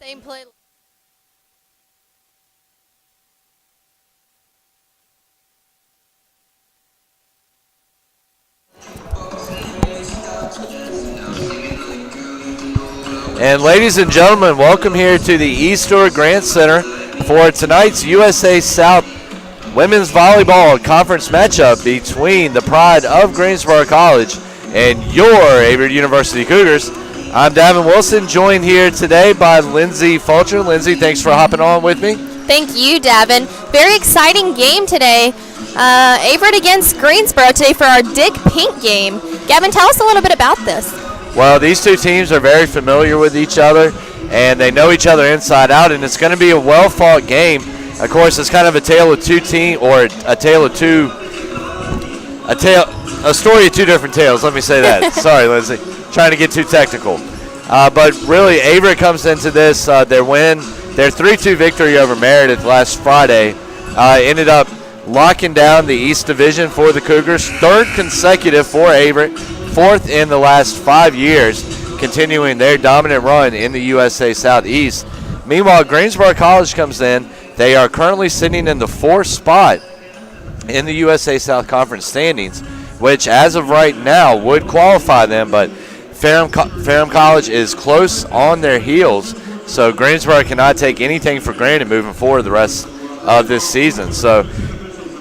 Same play. And ladies and gentlemen, welcome here to the Eastwood Grant Center for tonight's USA South Women's Volleyball Conference matchup between the Pride of Greensboro College and your Averett University Cougars. I'm Davin Wilson, joined here today by Lindsay Fulcher. Lindsay, thanks for hopping on with me. Thank you, Davin. Very exciting game today. Averett against Greensboro today for our Dick Pink game. Gavin, tell us a little bit about this. Well, these two teams are very familiar with each other, and they know each other inside out, and it's going to be a well-fought game. Of course, it's kind of a tale of two teams, or a story of two different tales. Let me say that. Sorry, Lindsay. Trying to get too technical. But really, Averett comes into this, their 3-2 victory over Meredith last Friday ended up locking down the East Division for the Cougars. Third consecutive for Averett, fourth in the last 5 years, continuing their dominant run in the USA Southeast. Meanwhile, Greensboro College comes in. They are currently sitting in the 4th spot in the USA South Conference standings, which as of right now would qualify them, but Ferrum College is close on their heels, so Greensboro cannot take anything for granted moving forward the rest of this season. So,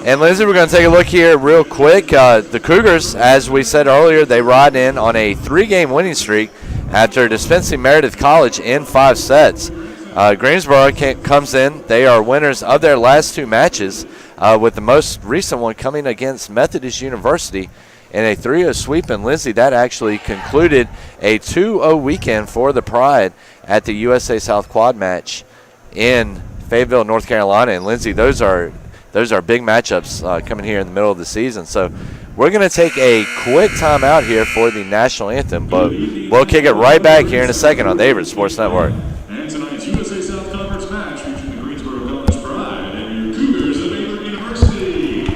and Lindsay, we're going to take a look here real quick. The Cougars, as we said earlier, they ride in on a 3-game winning streak after dispensing Meredith College in 5 sets. Greensboro comes in. They are winners of their last 2 matches, with the most recent one coming against Methodist University in a 3-0 sweep. And Lindsay, that actually concluded a 2-0 weekend for the Pride at the USA South Quad match in Fayetteville, North Carolina. And Lindsay, those are big matchups coming here in the middle of the season. So we're going to take a quick timeout here for the national anthem, but we'll kick it right back here in a second on the Averett Sports Network. And tonight's USA South Conference match between the Greensboro College Pride and your Cougars of Averett University.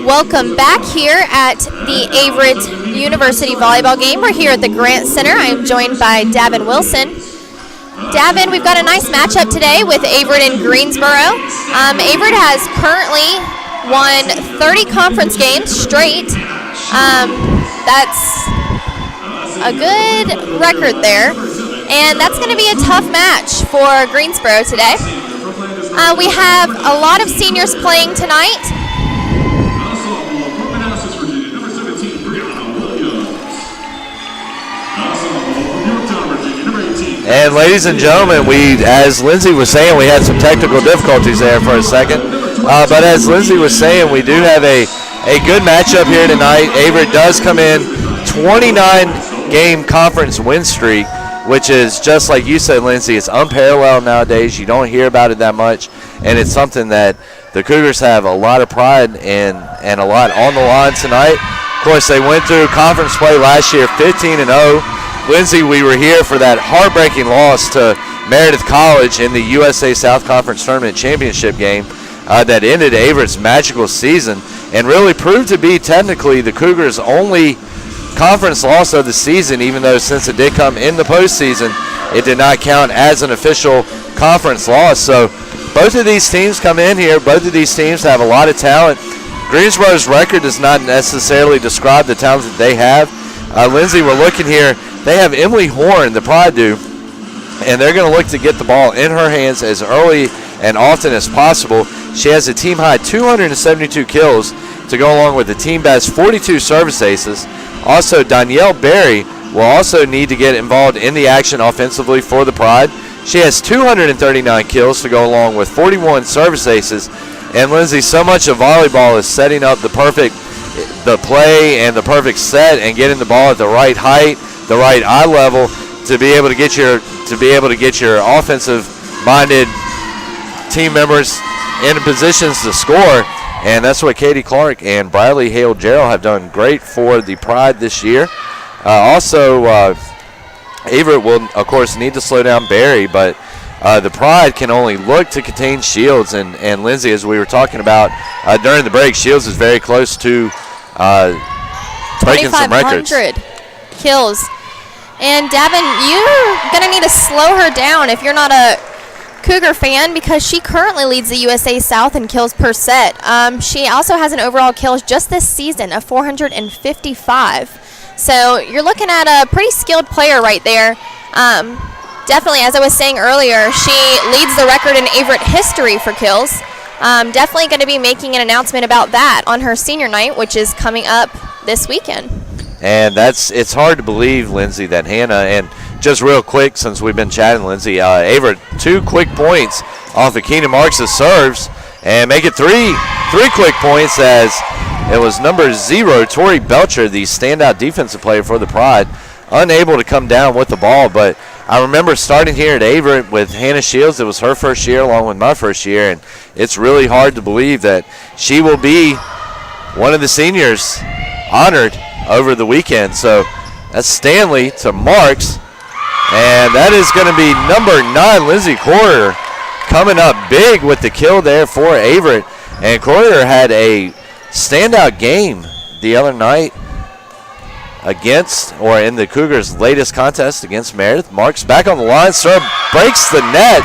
Welcome back here at the Averett University volleyball game. We're here at the Grant Center. I am joined by Davin Wilson. Davin, we've got a nice matchup today with Averett and Greensboro. Averett has currently won 30 conference games straight. That's a good record there. And that's going to be a tough match for Greensboro today. We have a lot of seniors playing tonight. And ladies and gentlemen, as Lindsay was saying, we had some technical difficulties there for a second. But as Lindsay was saying, we do have a good matchup here tonight. Averett does come in 29-game conference win streak, which is just like you said, Lindsay, it's unparalleled nowadays. You don't hear about it that much, and it's something that the Cougars have a lot of pride in and a lot on the line tonight. Of course, they went through conference play last year, 15-0. Lindsay, we were here for that heartbreaking loss to Meredith College in the USA South Conference Tournament Championship game that ended Averett's magical season and really proved to be technically the Cougars' only conference loss of the season, even though since it did come in the postseason, it did not count as an official conference loss. So both of these teams come in here. Both of these teams have a lot of talent. Greensboro's record does not necessarily describe the talent that they have. Lindsay, we're looking here. They have Emily Horn, the Pride do, and they're going to look to get the ball in her hands as early and often as possible. She has a team-high 272 kills to go along with the team best 42 service aces. Also, Danielle Berry will also need to get involved in the action offensively for the Pride. She has 239 kills to go along with 41 service aces. And Lindsay, so much of volleyball is setting up the play and the perfect set and getting the ball at the right height, the right eye level to be able to get your offensive-minded team members in positions to score, and that's what Katie Clark and Bradley Hale-Gerald have done great for the Pride this year. Also, Averett will, of course, need to slow down Barry, but the Pride can only look to contain Shields, and Lindsay, as we were talking about during the break, Shields is very close to breaking some records. 2,500 kills. And Davin, you're going to need to slow her down if you're not a Cougar fan, because she currently leads the USA South in kills per set. She also has an overall kills just this season of 455. So you're looking at a pretty skilled player right there. Definitely, as I was saying earlier, she leads the record in Averett history for kills. Definitely going to be making an announcement about that on her senior night, which is coming up this weekend. And it's hard to believe, Lindsay, that Hannah, and just real quick since we've been chatting, Lindsay, Averett, 2 quick points off of Keenan Marks' serves and make it three quick points as it was number 0, Tori Belcher, the standout defensive player for the Pride, unable to come down with the ball. But I remember starting here at Averett with Hannah Shields. It was her first year along with my first year, and it's really hard to believe that she will be one of the seniors honored over the weekend. So that's Stanley to Marks, and that is going to be number 9, Lindsay Courier, coming up big with the kill there for Averett. And Courier had a standout game the other night in the Cougars' latest contest against Meredith. Marks back on the line, serve breaks the net,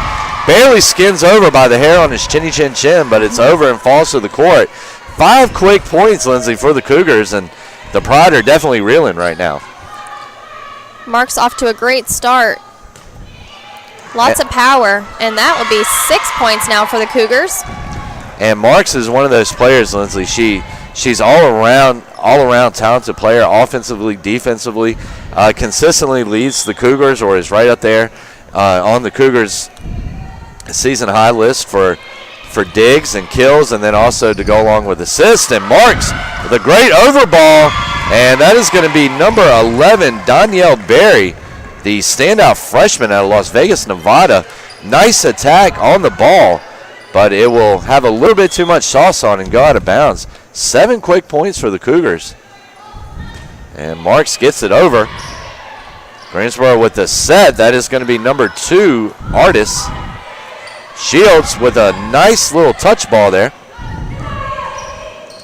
barely skins over by the hair on his chinny chin chin, but it's over and falls to the court. 5 quick points, Lindsay, for the Cougars, and the Pride are definitely reeling right now. Marks off to a great start. Lots of power, and that will be 6 points now for the Cougars. And Marks is one of those players, Lindsay. She's all around talented player, offensively, defensively. Consistently leads the Cougars, or is right up there on the Cougars' season high list for digs and kills, and then also to go along with assists. And Marks with a great overball, and that is going to be number 11, Danielle Berry, the standout freshman out of Las Vegas, Nevada. Nice attack on the ball, but it will have a little bit too much sauce on and go out of bounds. 7 quick points for the Cougars. And Marks gets it over. Greensboro with the set. That is going to be number 2, Artis. Shields with a nice little touch ball there.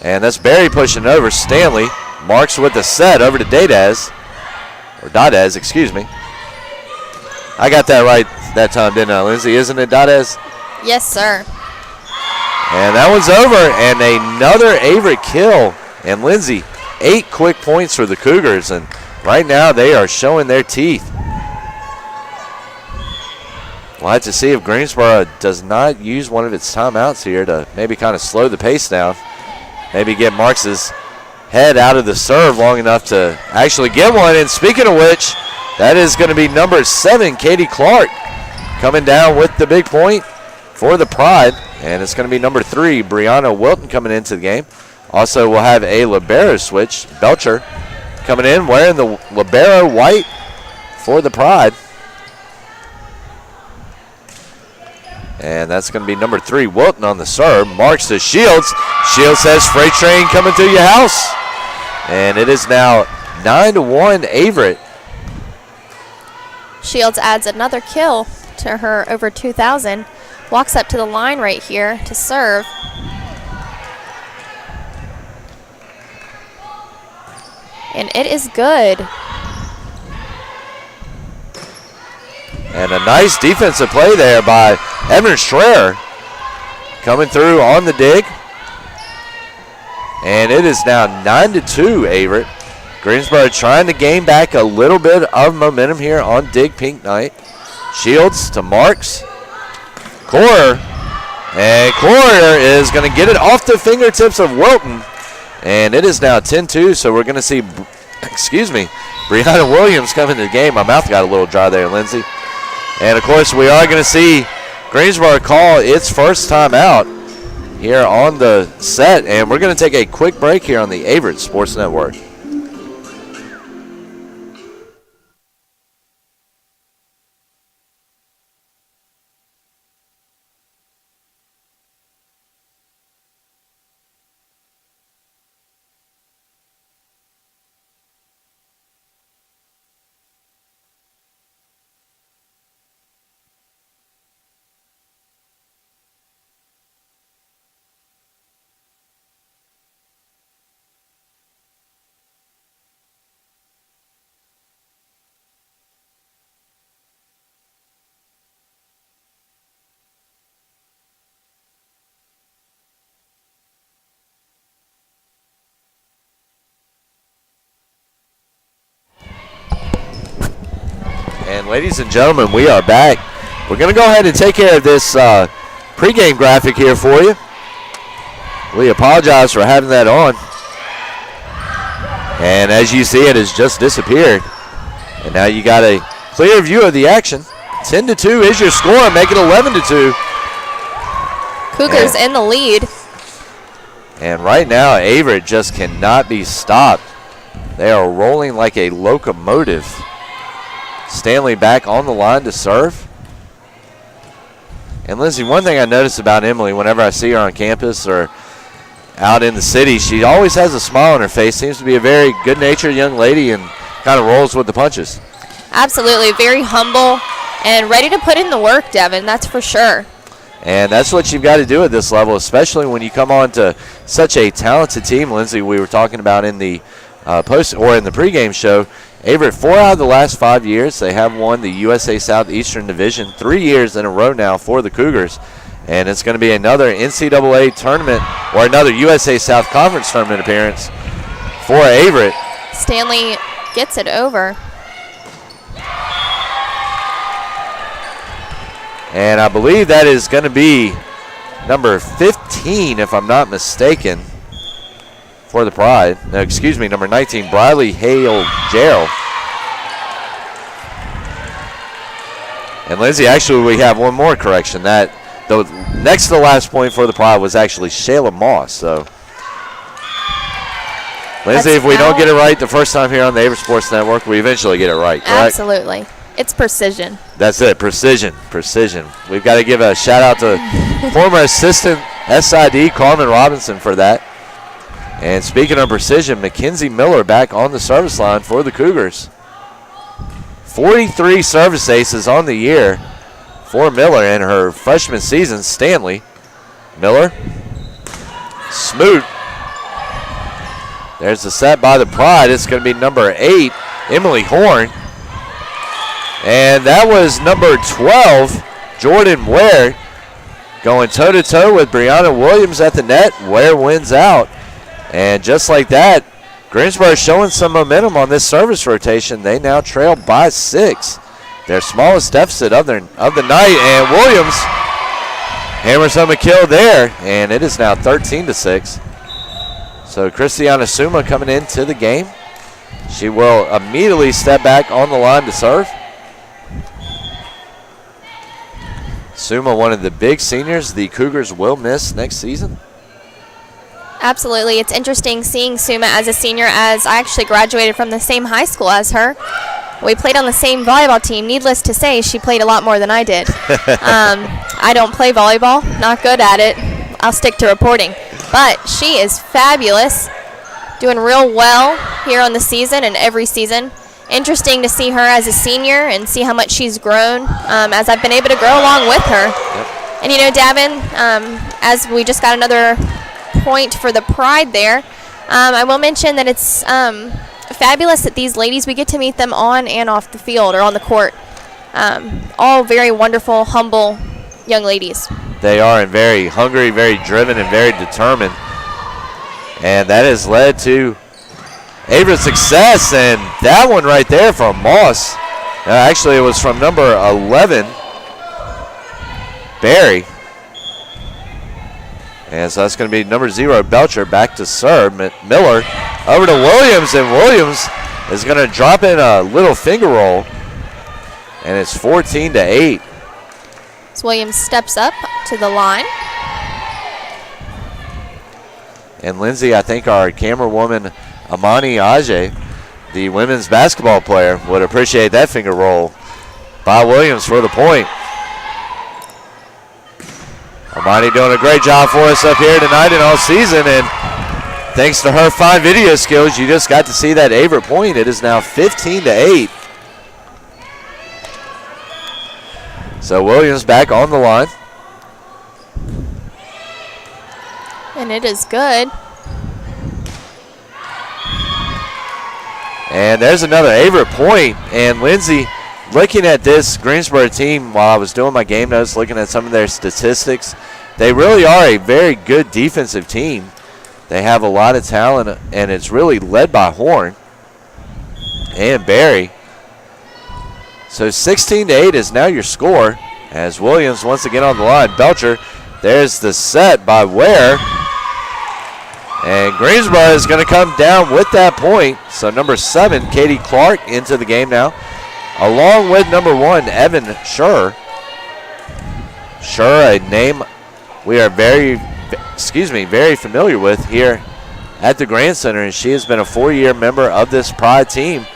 And that's Barry pushing over. Stanley marks with the set over to Dadez. Or Dadez, excuse me. I got that right that time, didn't I, Lindsay? Isn't it Dadez? Yes, sir. And that one's over. And another Averett kill. And Lindsay, 8 quick points for the Cougars. And right now they are showing their teeth. We'll have to see if Greensboro does not use one of its timeouts here to maybe kind of slow the pace down. Maybe get Marks' head out of the serve long enough to actually get one. And speaking of which, that is going to be number 7, Katie Clark, coming down with the big point for the Pride. And it's going to be number 3, Brianna Wilton, coming into the game. Also, we'll have a libero switch, Belcher, coming in wearing the libero white for the Pride. And that's going to be number 3, Wilton on the serve. Marks to Shields. Shields says freight train coming through your house. And it is now 9-1 Averett. Shields adds another kill to her over 2,000. Walks up to the line right here to serve. And it is good. And a nice defensive play there by Evan Schreier, coming through on the dig. And it is now 9-2 Averett. Greensboro trying to gain back a little bit of momentum here on Dig Pink Night. Shields to Marks. Corer. And Corer is going to get it off the fingertips of Wilton. And it is now 10-2, so we're going to see, Brianna Williams come into the game. My mouth got a little dry there, Lindsay. And, of course, we are going to see Greensboro call its first time out here on the set. And we're going to take a quick break here on the Averett Sports Network. And ladies and gentlemen, we are back. We're going to go ahead and take care of this pregame graphic here for you. We apologize for having that on. And as you see, it has just disappeared. And now you got a clear view of the action. 10-2 is your score. Make it 11-2. Cougars in the lead. And right now, Averett just cannot be stopped. They are rolling like a locomotive. Stanley back on the line to serve. And Lindsay, one thing I notice about Emily whenever I see her on campus or out in the city, she always has a smile on her face. Seems to be a very good-natured young lady and kind of rolls with the punches. Absolutely. Very humble and ready to put in the work, Devin. That's for sure. And that's what you've got to do at this level, especially when you come on to such a talented team. Lindsay, we were talking about in the post or in the pregame show, Averett, 4 out of the last 5 years, they have won the USA Southeastern Division 3 years in a row now for the Cougars. And it's going to be another NCAA tournament or another USA South Conference tournament appearance for Averett. Stanley gets it over. And I believe that is going to be number 15, if I'm not mistaken, for the Pride. No, excuse me, number 19, Briley Hale Gerald. And Lindsay, actually, we have one more correction. That the next to the last point for the Pride was actually Shayla Moss. So, Lindsay, if we don't get it right the first time here on the Averett Sports Network, we eventually get it right, correct? Absolutely. It's precision. That's it, precision. We've got to give a shout out to former assistant SID Carmen Robinson for that. And speaking of precision, Mackenzie Miller back on the service line for the Cougars. 43 service aces on the year for Miller in her freshman season. Stanley. Miller. Smoot. There's the set by the Pride. It's going to be number 8, Emily Horn. And that was number 12, Jordan Ware, going toe-to-toe with Brianna Williams at the net. Ware wins out. And just like that, Greensboro showing some momentum on this service rotation. They now trail by 6. Their smallest deficit of the night. And Williams hammers home a kill there. And it is now 13-6. So Christiana Suma coming into the game. She will immediately step back on the line to serve. Suma, one of the big seniors the Cougars will miss next season. Absolutely. It's interesting seeing Suma as a senior, as I actually graduated from the same high school as her. We played on the same volleyball team. Needless to say, she played a lot more than I did. I don't play volleyball, not good at it. I'll stick to reporting. But she is fabulous, doing real well here on the season and every season. Interesting to see her as a senior and see how much she's grown as I've been able to grow along with her. Yep. And, you know, Davin, as we just got another point for the Pride there, I will mention that it's fabulous that these ladies, we get to meet them on and off the field or on the court. All very wonderful, humble young ladies. They are, and very hungry, very driven, and very determined. And that has led to Averett's success, and that one right there from Moss. Actually, it was from number 11, Barry. And so that's going to be number 0, Belcher, back to serve. Miller over to Williams, and Williams is going to drop in a little finger roll, and it's 14-8. So Williams steps up to the line. And Lindsay, I think our camera woman, Amani Ajay, the women's basketball player, would appreciate that finger roll by Williams for the point. Amani doing a great job for us up here tonight and all season, and thanks to her fine video skills, you just got to see that Averett point. It is now 15-8. So Williams back on the line. And it is good. And there's another Averett point. And Lindsay, looking at this Greensboro team while I was doing my game notes, looking at some of their statistics, they really are a very good defensive team. They have a lot of talent, and it's really led by Horn and Barry. So 16-8 is now your score as Williams once again on the line. Belcher, there's the set by Ware. And Greensboro is going to come down with that point. So number 7, Katie Clark, into the game now, along with number 1, Evan Schur. Schur, a name we are very familiar with here at the Grand Center, and she has been a 4-year member of this Pride team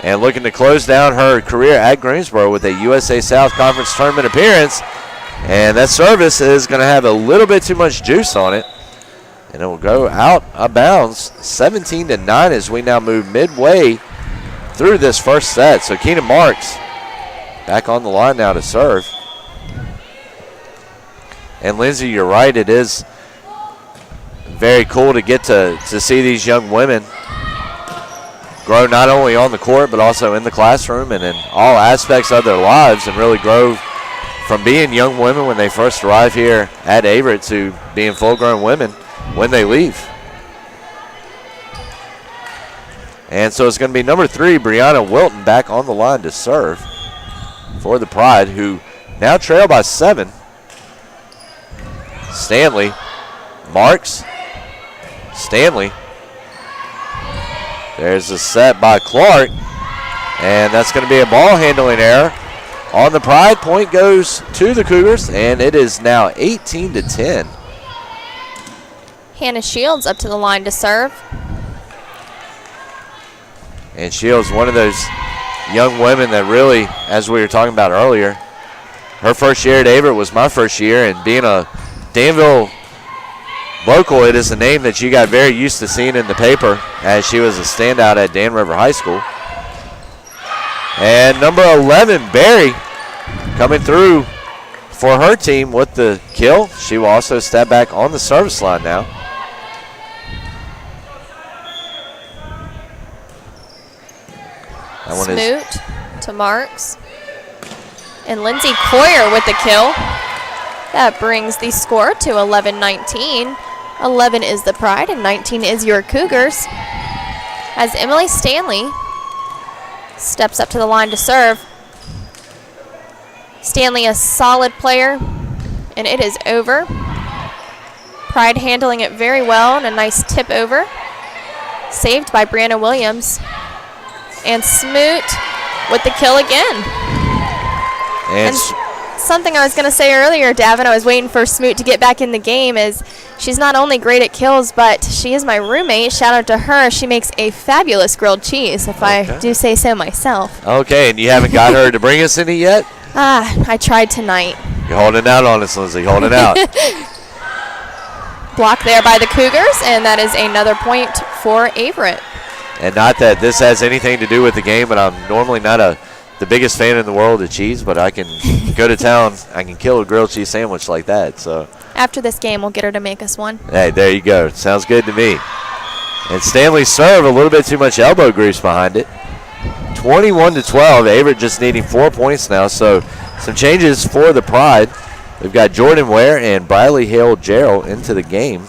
and looking to close down her career at Greensboro with a USA South Conference tournament appearance. And that service is going to have a little bit too much juice on it, and it will go out of bounds. 17-9 as we now move midway through this first set. So Keenan Marks back on the line now to serve. And Lindsay, you're right, it is very cool to get to see these young women grow not only on the court but also in the classroom and in all aspects of their lives, and really grow from being young women when they first arrive here at Averett to being full-grown women when they leave. And so it's going to be number 3, Brianna Wilton, back on the line to serve for the Pride, who now trail by 7. Stanley, Marks, Stanley. There's a set by Clark, and that's going to be a ball handling error on the Pride. Point goes to the Cougars, and it is now 18-10. Hannah Shields up to the line to serve. And Shields, one of those young women that really, as we were talking about earlier, her first year at Averett was my first year, and being a Danville local, it is a name that you got very used to seeing in the paper as she was a standout at Dan River High School. And number 11, Barry, coming through for her team with the kill. She will also step back on the service line now. That one Smoot to Marks. And Lindsay Coyer with the kill. That brings the score to 11-19. 11 is the Pride and 19 is your Cougars. As Emily Stanley steps up to the line to serve. Stanley, a solid player, and it is over. Pride handling it very well, and a nice tip over. Saved by Brianna Williams. And Smoot with the kill again. And something I was going to say earlier, Davin, I was waiting for Smoot to get back in the game, is she's not only great at kills, but she is my roommate. Shout out to her. She makes a fabulous grilled cheese, if I do say so myself. Okay, and you haven't got her to bring us any yet? I tried tonight. You're holding out on us, Lindsay, holding out. Blocked there by the Cougars, and that is another point for Averett. And not that this has anything to do with the game, but I'm normally not the biggest fan in the world of cheese, but I can go to town. I can kill a grilled cheese sandwich like that. So after this game, we'll get her to make us one. Hey, there you go. Sounds good to me. And Stanley's serve, a little bit too much elbow grease behind it. 21-12. Averett just needing 4 points now. So some changes for the Pride. We've got Jordan Ware and Briley Hale Gerald into the game.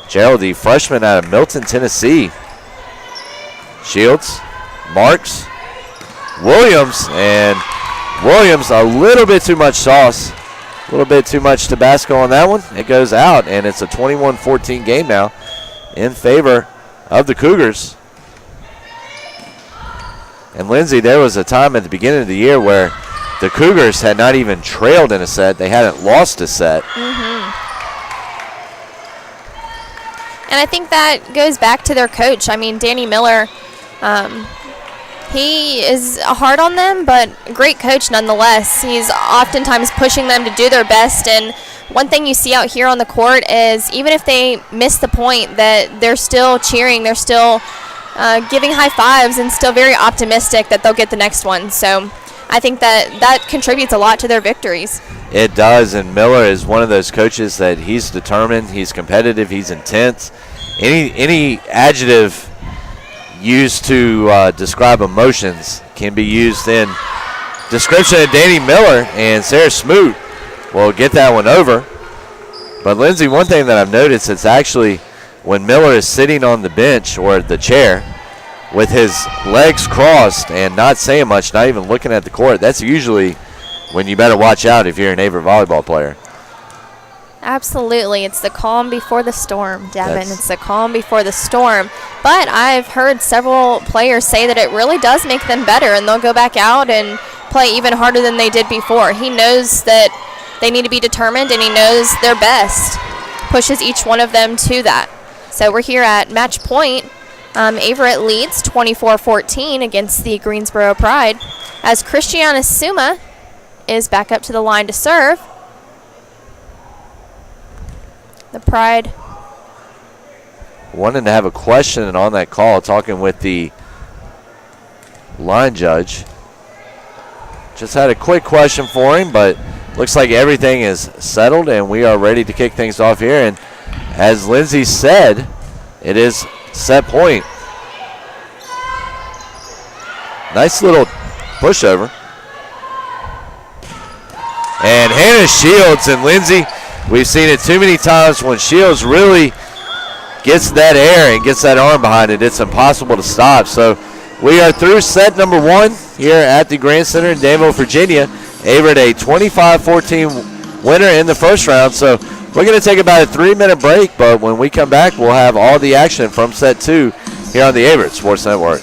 Gerald, the freshman out of Milton, Tennessee. Shields, Marks, Williams, and Williams a little bit too much sauce. A little bit too much Tabasco on that one. It goes out, and it's a 21-14 game now in favor of the Cougars. And Lindsay, there was a time at the beginning of the year where the Cougars had not even trailed in a set. They hadn't lost a set. And I think that goes back to their coach. I mean, Danny Miller, he is hard on them, but a great coach nonetheless. He's oftentimes pushing them to do their best. And one thing you see out here on the court is even if they miss the point, that they're still cheering, they're still giving high fives, and still very optimistic that they'll get the next one. So I think that contributes a lot to their victories. It does, and Miller is one of those coaches that he's determined, he's competitive, he's intense. Any adjective used to describe emotions can be used in description of Danny Miller, and Sarah Smoot will get that one over. But Lindsay, one thing that I've noticed, it's actually when Miller is sitting on the bench or the chair with his legs crossed and not saying much, not even looking at the court, that's usually when you better watch out if you're an Averett volleyball player. Absolutely. It's the calm before the storm, Devin. It's the calm before the storm. But I've heard several players say that it really does make them better, and they'll go back out and play even harder than they did before. He knows that they need to be determined, and he knows their best. Pushes each one of them to that. So we're here at match point. Averett leads 24-14 against the Greensboro Pride as Christiana Suma is back up to the line to serve. The Pride wanting to have a question on that call, talking with the line judge. Just had a quick question for him, but looks like everything is settled and we are ready to kick things off here. And as Lindsay said, it is set point. Nice little pushover. And Hannah Shields, and Lindsay, we've seen it too many times when Shields really gets that air and gets that arm behind it, it's impossible to stop. So we are through set number one here at the Grand Center in Danville, Virginia. Averett a 25-14 winner in the first round. So we're going to take about a 3-minute break, but when we come back, we'll have all the action from set two here on the Averett Sports Network.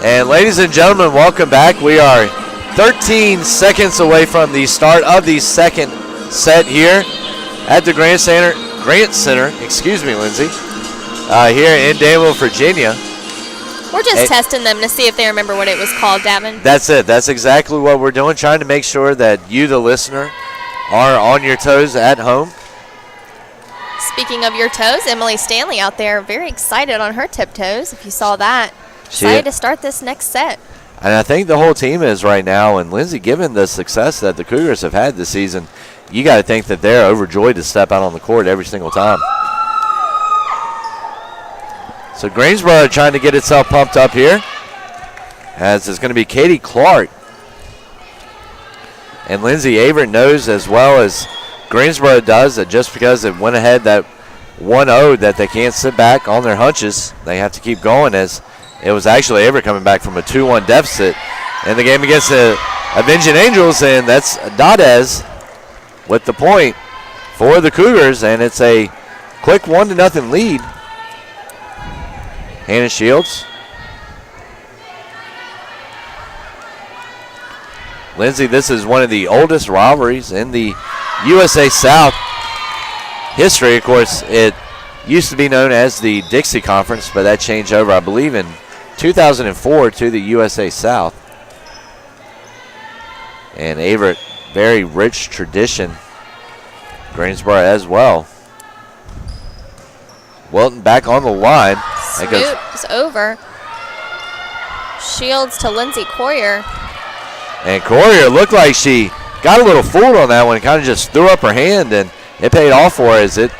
And ladies and gentlemen, welcome back. We are 13 seconds away from the start of the second set here at the Grant Center, excuse me, Lindsay, here in Danville, Virginia. We're just testing them to see if they remember what it was called, Davin. That's it. That's exactly what we're doing, trying to make sure that you, the listener, are on your toes at home. Speaking of your toes, Emily Stanley out there very excited on her tiptoes, if you saw that. Excited to start this next set. And I think the whole team is right now. And Lindsay, given the success that the Cougars have had this season, you got to think that they're overjoyed to step out on the court every single time. So Greensboro trying to get itself pumped up here, as it's going to be Katie Clark. And Lindsay Averett knows as well as Greensboro does that just because it went ahead that 1-0 that they can't sit back on their hunches. They have to keep going, as it was actually Averett coming back from a 2-1 deficit in the game against the Avenging Angels, and that's Dadez with the point for the Cougars, and it's a quick 1-0 lead. Hannah Shields. Lindsay, this is one of the oldest rivalries in the USA South history. Of course, it used to be known as the Dixie Conference, but that changed over, I believe, in 2004 to the USA South. And Averett, very rich tradition. Greensboro as well. Wilton back on the line. Smoot is over. Shields to Lindsay Coyer. And Coyer looked like she got a little fooled on that one, kind of just threw up her hand, and it paid off for her as it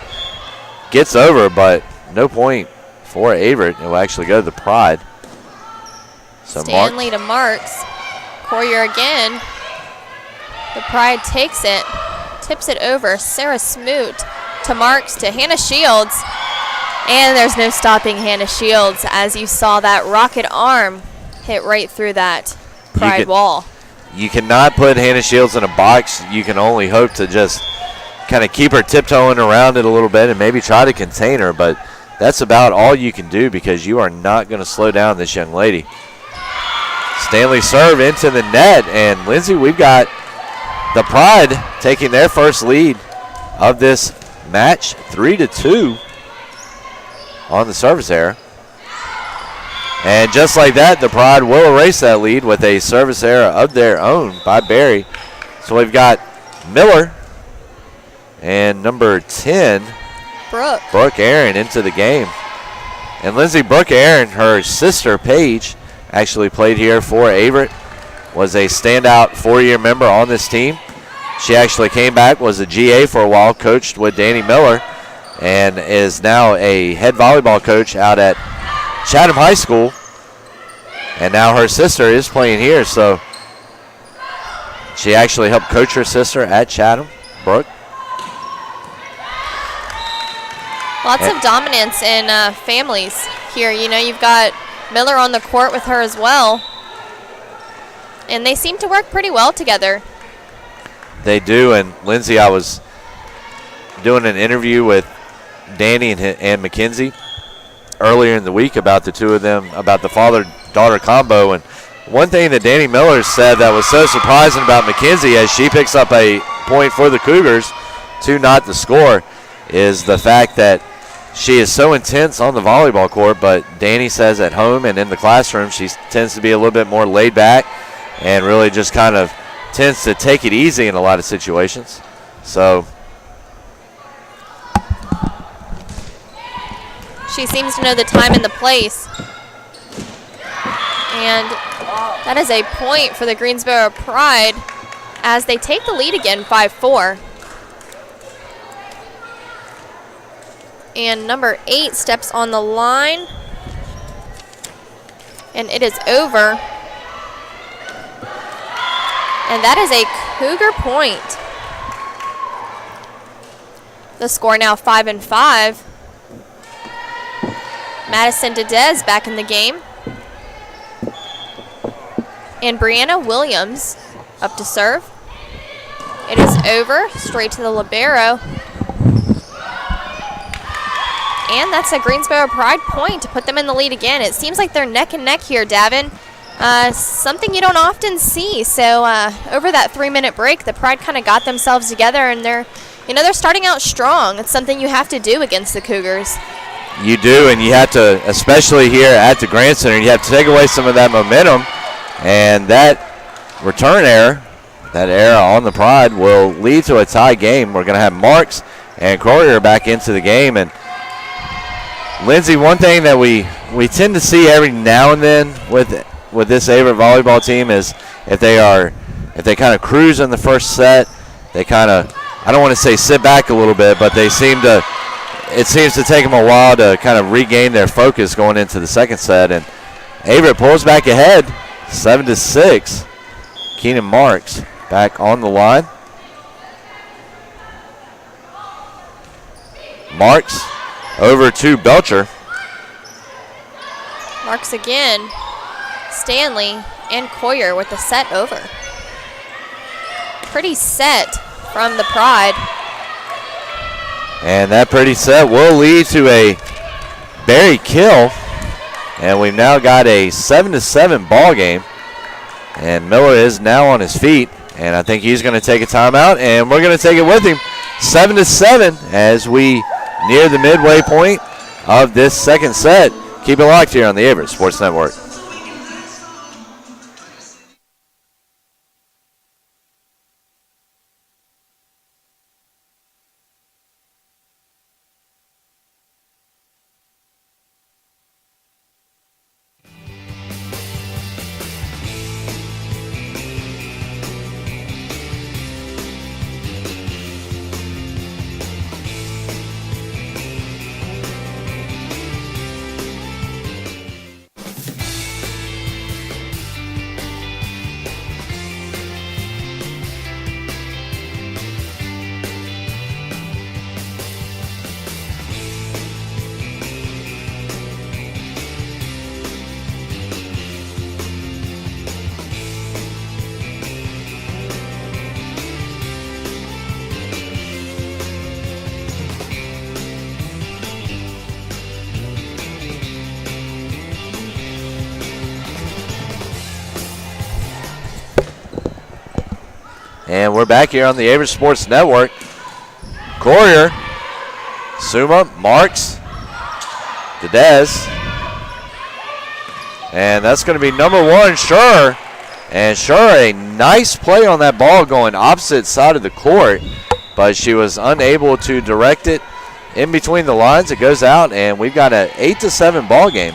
gets over, but no point for Averett. It will actually go to the Pride. So Stanley to Marks. Coyer again. The Pride takes it, tips it over. Sarah Smoot to Marks to Hannah Shields. And there's no stopping Hannah Shields, as you saw that rocket arm hit right through that Pride wall. You cannot put Hannah Shields in a box. You can only hope to just kind of keep her tiptoeing around it a little bit and maybe try to contain her, but that's about all you can do because you are not going to slow down this young lady. Stanley serve into the net, and Lindsay, we've got the Pride taking their first lead of this match, 3-2 on the service error. And just like that, the Pride will erase that lead with a service error of their own by Barry. So we've got Miller and number 10, Brooke Aaron, into the game. And Lindsay, Brooke Aaron, her sister Paige, actually played here for Averett, was a standout 4-year member on this team. She actually came back, was a GA for a while, coached with Danny Miller, and is now a head volleyball coach out at Chatham High School. And now her sister is playing here, so she actually helped coach her sister at Chatham, Brooke. Lots of dominance in families here. You know, you've got Miller on the court with her as well. And they seem to work pretty well together. They do, and Lindsay, I was doing an interview with Danny and Mackenzie earlier in the week about the two of them, about the father-daughter combo, and one thing that Danny Miller said that was so surprising about Mackenzie as she picks up a point for the Cougars, 2-0 the score, is the fact that she is so intense on the volleyball court, but Danny says at home and in the classroom she tends to be a little bit more laid back and really just kind of tends to take it easy in a lot of situations. So she seems to know the time and the place. And that is a point for the Greensboro Pride as they take the lead again, 5-4. And number 8 steps on the line. And it is over. And that is a Cougar point. The score now 5-5. Madison Dedez back in the game. And Brianna Williams up to serve. It is over, straight to the libero. And that's a Greensboro Pride point to put them in the lead again. It seems like they're neck and neck here, Davin. Something you don't often see. So over that 3-minute break, the Pride kind of got themselves together, and they're starting out strong. It's something you have to do against the Cougars. You do, and you have to, especially here at the Grant Center, you have to take away some of that momentum, and that return error, that error on the Pride, will lead to a tie game. We're going to have Marks and Croyer back into the game. And Lindsay, one thing that we tend to see every now and then with this Averett volleyball team is if they kind of cruise in the first set, they kind of, I don't want to say sit back a little bit, but it seems to take them a while to kind of regain their focus going into the second set. And Averett pulls back ahead, 7-6. Keenan Marks back on the line. Marks over to Belcher. Marks again. Stanley and Coyer with the set over. Pretty set from the Pride. And that pretty set will lead to a Barry kill. And we've now got a 7-7 ball game. And Miller is now on his feet. And I think he's going to take a timeout. And we're going to take it with him. 7-7 as we near the midway point of this second set. Keep it locked here on the Averett Sports Network. And we're back here on the Averett Sports Network. Courier, Suma, Marks, Dedez. And that's going to be number 1, Sure. And Sure, a nice play on that ball going opposite side of the court, but she was unable to direct it in between the lines. It goes out, and we've got an 8-7 ball game.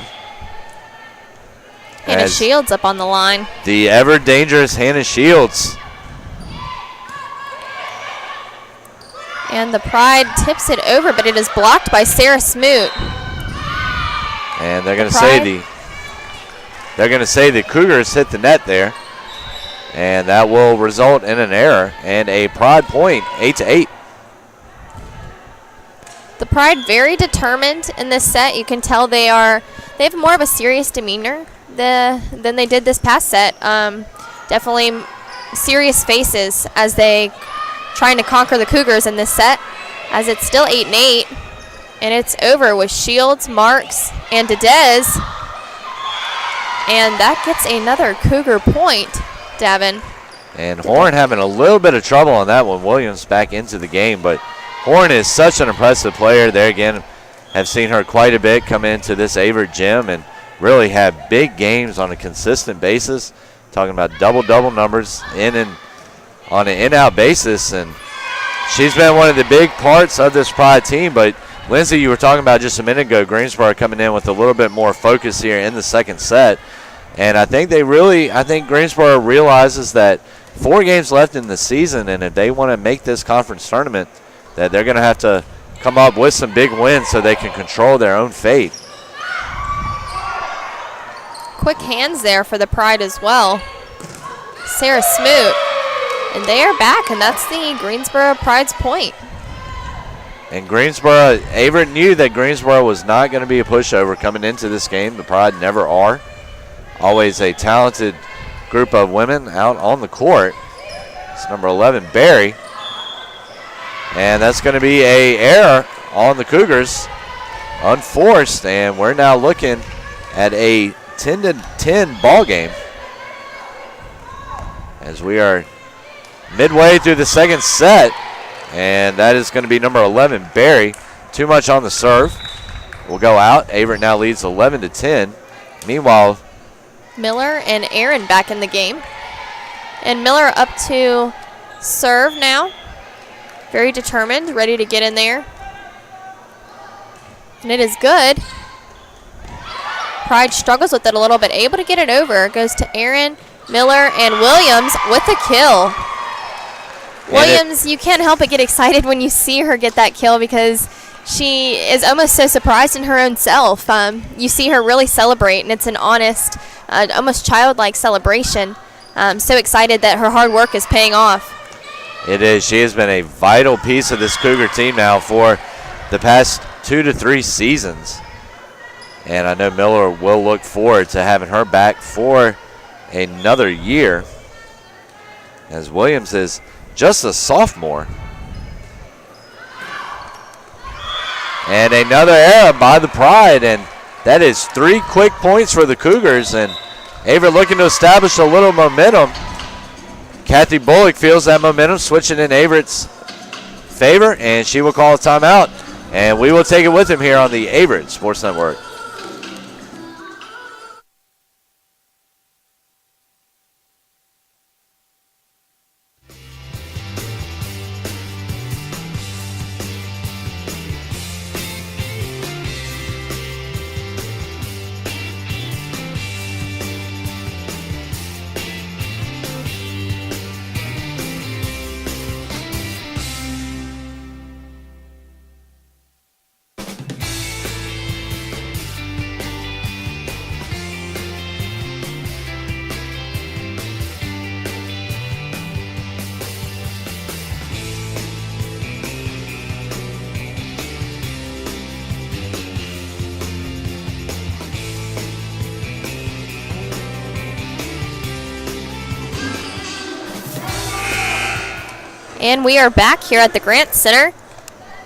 Hannah Shields up on the line. The ever dangerous Hannah Shields. And the Pride tips it over, but it is blocked by Sarah Smoot. And they're going to say the Cougars hit the net there, and that will result in an error and a Pride point, 8-8. The Pride very determined in this set. You can tell they have more of a serious demeanor than they did this past set. Definitely serious faces as they trying to conquer the Cougars in this set, as it's still 8-8, and it's over with Shields, Marks, and Dedez. And that gets another Cougar point, Davin. And Horn having a little bit of trouble on that one. Williams back into the game, but Horn is such an impressive player. There again, have seen her quite a bit come into this Averett gym and really have big games on a consistent basis. Talking about double-double numbers on an in-out basis, and she's been one of the big parts of this Pride team. But Lindsay, you were talking about just a minute ago, Greensboro coming in with a little bit more focus here in the second set, and I think Greensboro realizes that 4 games left in the season, and if they want to make this conference tournament, that they're going to have to come up with some big wins so they can control their own fate. Quick hands there for the Pride as well. Sarah Smoot. And they are back, and that's the Greensboro Pride's point. And Greensboro, Averett knew that Greensboro was not going to be a pushover coming into this game. The Pride never are. Always a talented group of women out on the court. It's number 11, Barry. And that's going to be an error on the Cougars, unforced, and we're now looking at a 10-10 ball game. as we are midway through the second set. And that is going to be number 11, Barry. Too much on the serve. Will go out. Averett now leads 11-10. Meanwhile, Miller and Aaron back in the game. And Miller up to serve now. Very determined, ready to get in there. And it is good. Pride struggles with it a little bit, able to get it over. It goes to Aaron, Miller, and Williams with the kill. Williams, you can't help but get excited when you see her get that kill because she is almost so surprised in her own self. You see her really celebrate, and it's an honest, almost childlike celebration. So excited that her hard work is paying off. It is. She has been a vital piece of this Cougar team now for the past 2 to 3 seasons. And I know Miller will look forward to having her back for another year, as Williams is just a sophomore. And another error by the Pride, and that is 3 quick points for the Cougars, and Averett looking to establish a little momentum. Kathy Bullock feels that momentum switching in Averett's favor, and she will call a timeout. And we will take it with him here on the Averett Sports Network. And we are back here at the Grant Center.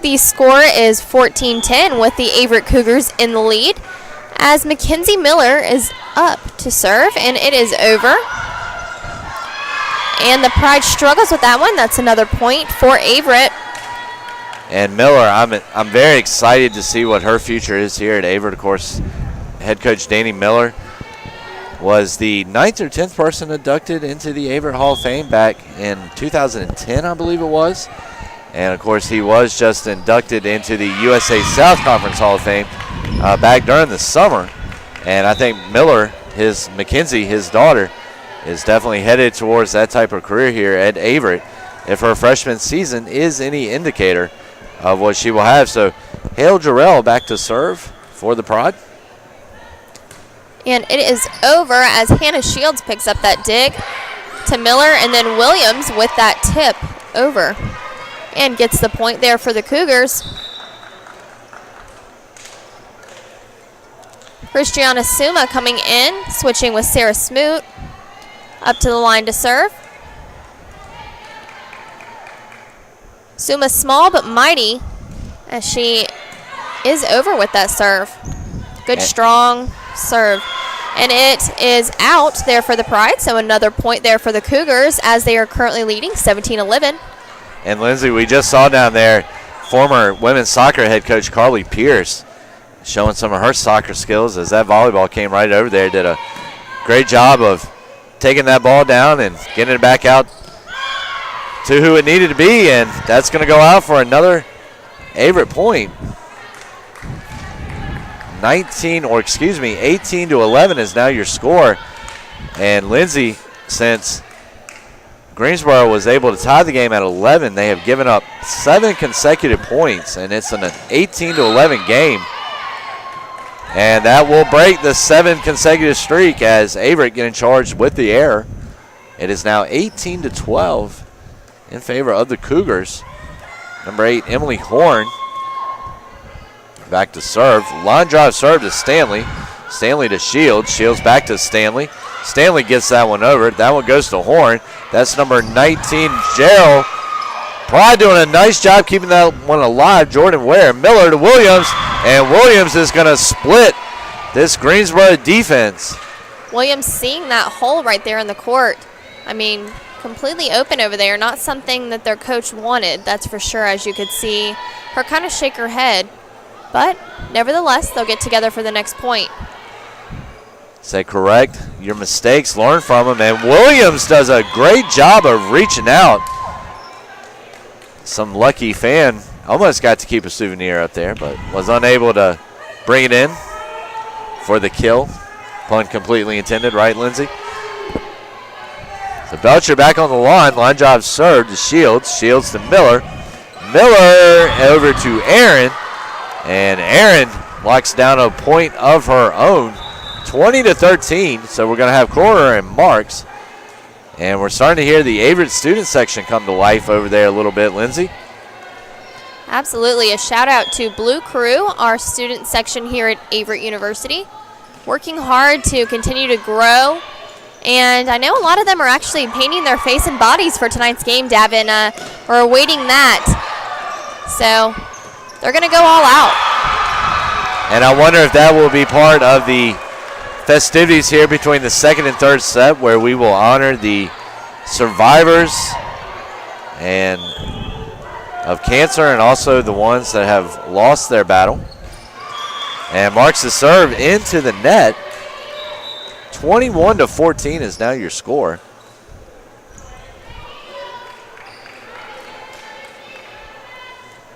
The score is 14-10 with the Averett Cougars in the lead as Mackenzie Miller is up to serve, and it is over. And the Pride struggles with that one. That's another point for Averett. And Miller, I'm very excited to see what her future is here at Averett. Of course, head coach Danny Miller was the 9th or 10th person inducted into the Averett Hall of Fame back in 2010, I believe it was. And, of course, he was just inducted into the USA South Conference Hall of Fame back during the summer. And I think Miller, Mackenzie, his daughter, is definitely headed towards that type of career here at Averett if her freshman season is any indicator of what she will have. So, Hale Jarrell back to serve for the Pride. And it is over as Hannah Shields picks up that dig to Miller, and then Williams with that tip over and gets the point there for the Cougars. Christiana Suma coming in, switching with Sarah Smoot up to the line to serve. Suma small but mighty as she is over with that serve. Good, strong serve. And it is out there for the Pride, so another point there for the Cougars as they are currently leading 17-11. And Lindsay, we just saw down there former women's soccer head coach Carly Pierce showing some of her soccer skills as that volleyball came right over there. Did a great job of taking that ball down and getting it back out to who it needed to be, and that's going to go out for another Averett point. 18-11 is now your score. And Lindsay, since Greensboro was able to tie the game at 11, they have given up 7 consecutive points, and it's an 18-11 game. And that will break the 7 consecutive streak as Averett getting charged with the error. It is now 18-12 in favor of the Cougars. Number 8, Emily Horn, back to serve. Line drive serve to Stanley. Stanley to Shields. Shields back to Stanley. Stanley gets that one over. That one goes to Horn. That's number 19, Gerald. Pride doing a nice job keeping that one alive. Jordan Ware. Miller to Williams. And Williams is going to split this Greensboro defense. Williams seeing that hole right there in the court. I mean, completely open over there. Not something that their coach wanted, that's for sure, as you could see her kind of shake her head. But nevertheless, they'll get together for the next point. Say correct your mistakes, learn from them, and Williams does a great job of reaching out. Some lucky fan almost got to keep a souvenir up there, but was unable to bring it in for the kill. Pun completely intended, right, Lindsay? So Belcher back on the line. Line drive served to Shields. Shields to Miller. Miller over to Aaron. And Aaron locks down a point of her own. 20-13. So we're going to have Cora and Marks. And we're starting to hear the Averett student section come to life over there a little bit, Lindsay. Absolutely. A shout out to Blue Crew, our student section here at Averett University. Working hard to continue to grow. And I know a lot of them are actually painting their face and bodies for tonight's game, Davin. We're awaiting that. So they're going to go all out. And I wonder if that will be part of the festivities here between the second and third set, where we will honor the survivors and of cancer and also the ones that have lost their battle. And marks the serve into the net. 21-14 is now your score.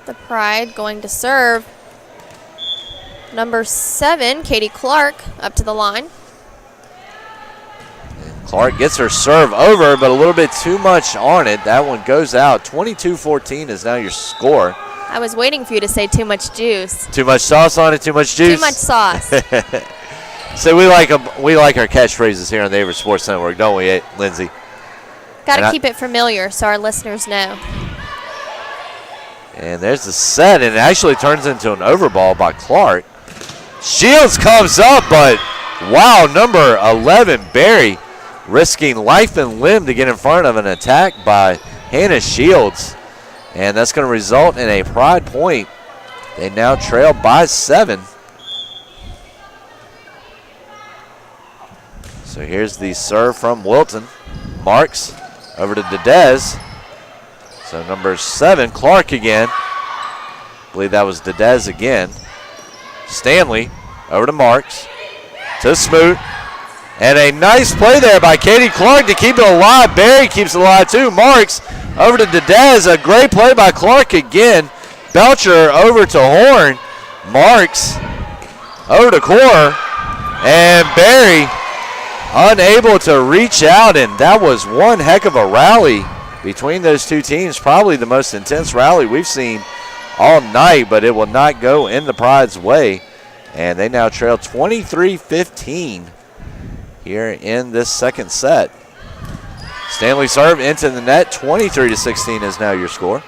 The Pride going to serve. Number 7, Katie Clark, up to the line. And Clark gets her serve over, but a little bit too much on it. That one goes out. 22-14 is now your score. I was waiting for you to say too much juice. Too much sauce on it, too much juice? Too much sauce. So we like our catchphrases here on the Averett Sports Network, don't we, Lindsay? Got to keep it familiar so our listeners know. And there's the set, and it actually turns into an overball by Clark. Shields comes up, but wow, number 11, Barry, risking life and limb to get in front of an attack by Hannah Shields. And that's going to result in a Pride point. They now trail by 7. So here's the serve from Wilton. Marks over to Dedez. So number 7, Clark again. I believe that was Dedez again. Stanley over to Marks. To Smoot. And a nice play there by Katie Clark to keep it alive. Barry keeps it alive too. Marks over to Dedez. A great play by Clark again. Belcher over to Horn. Marks over to Core. And Barry unable to reach out, and that was one heck of a rally between those two teams. Probably the most intense rally we've seen all night, but it will not go in the Pride's way. And they now trail 23-15 here in this second set. Stanley serve into the net. 23-16 is now your score.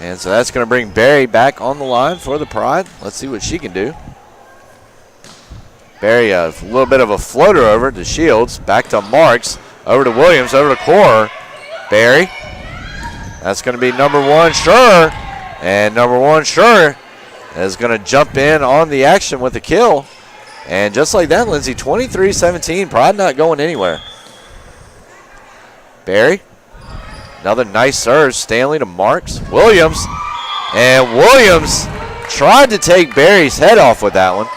And so that's going to bring Barry back on the line for the Pride. Let's see what she can do. Barry, a little bit of a floater over to Shields. Back to Marks. Over to Williams. Over to Core. Barry. That's going to be number 1, Schur. And number 1, Schur, is going to jump in on the action with the kill. And just like that, Lindsay, 23-17. Pride not going anywhere. Barry. Another nice serve. Stanley to Marks. Williams. And Williams tried to take Barry's head off with that one.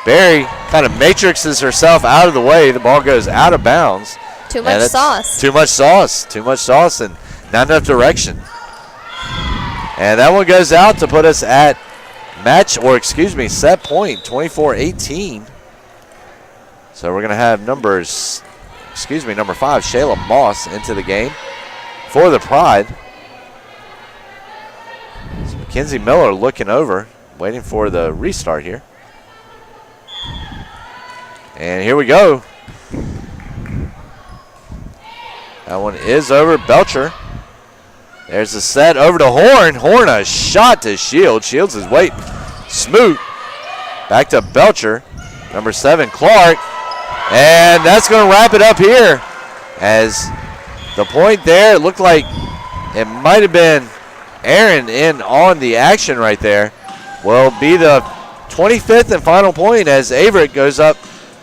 Barry kind of matrixes herself out of the way. The ball goes out of bounds. Too much sauce. Too much sauce. Too much sauce and not enough direction. And that one goes out to put us at set point, 24-18. So we're going to have number 5, Shayla Moss, into the game for the Pride. So Mackenzie Miller looking over, waiting for the restart here. And here we go. That one is over. Belcher. There's the set over to Horn. Horn, a shot to Shields. Shields is waiting. Smoot. Back to Belcher. Number 7, Clark. And that's going to wrap it up here. As the point there, it looked like it might have been Aaron in on the action right there. Will be the 25th and final point as Averett goes up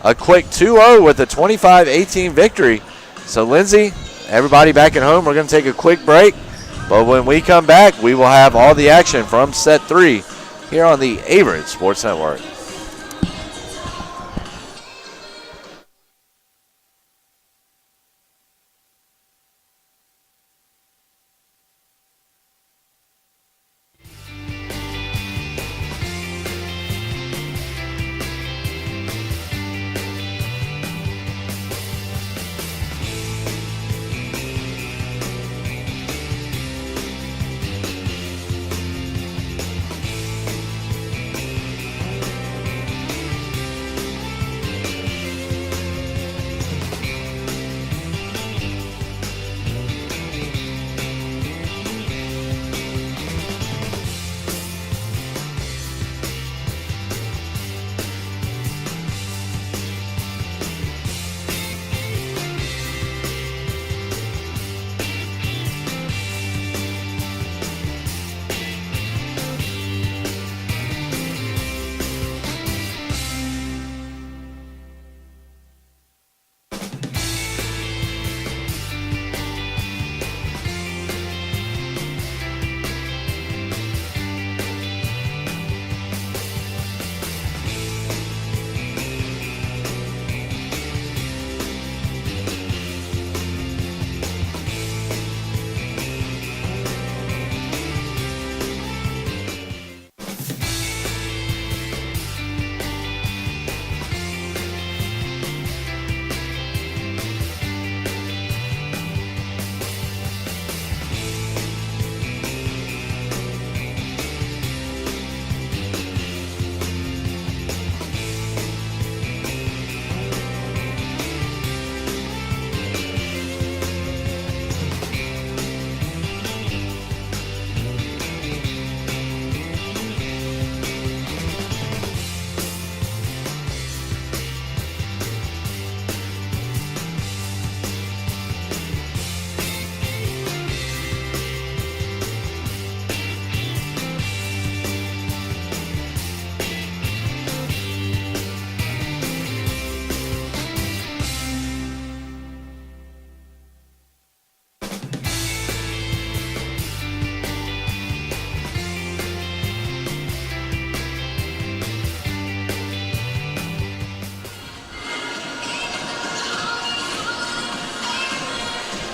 a quick 2-0 with a 25-18 victory. So, Lindsay, everybody back at home, we're going to take a quick break. But when we come back, we will have all the action from set 3 here on the Averett Sports Network.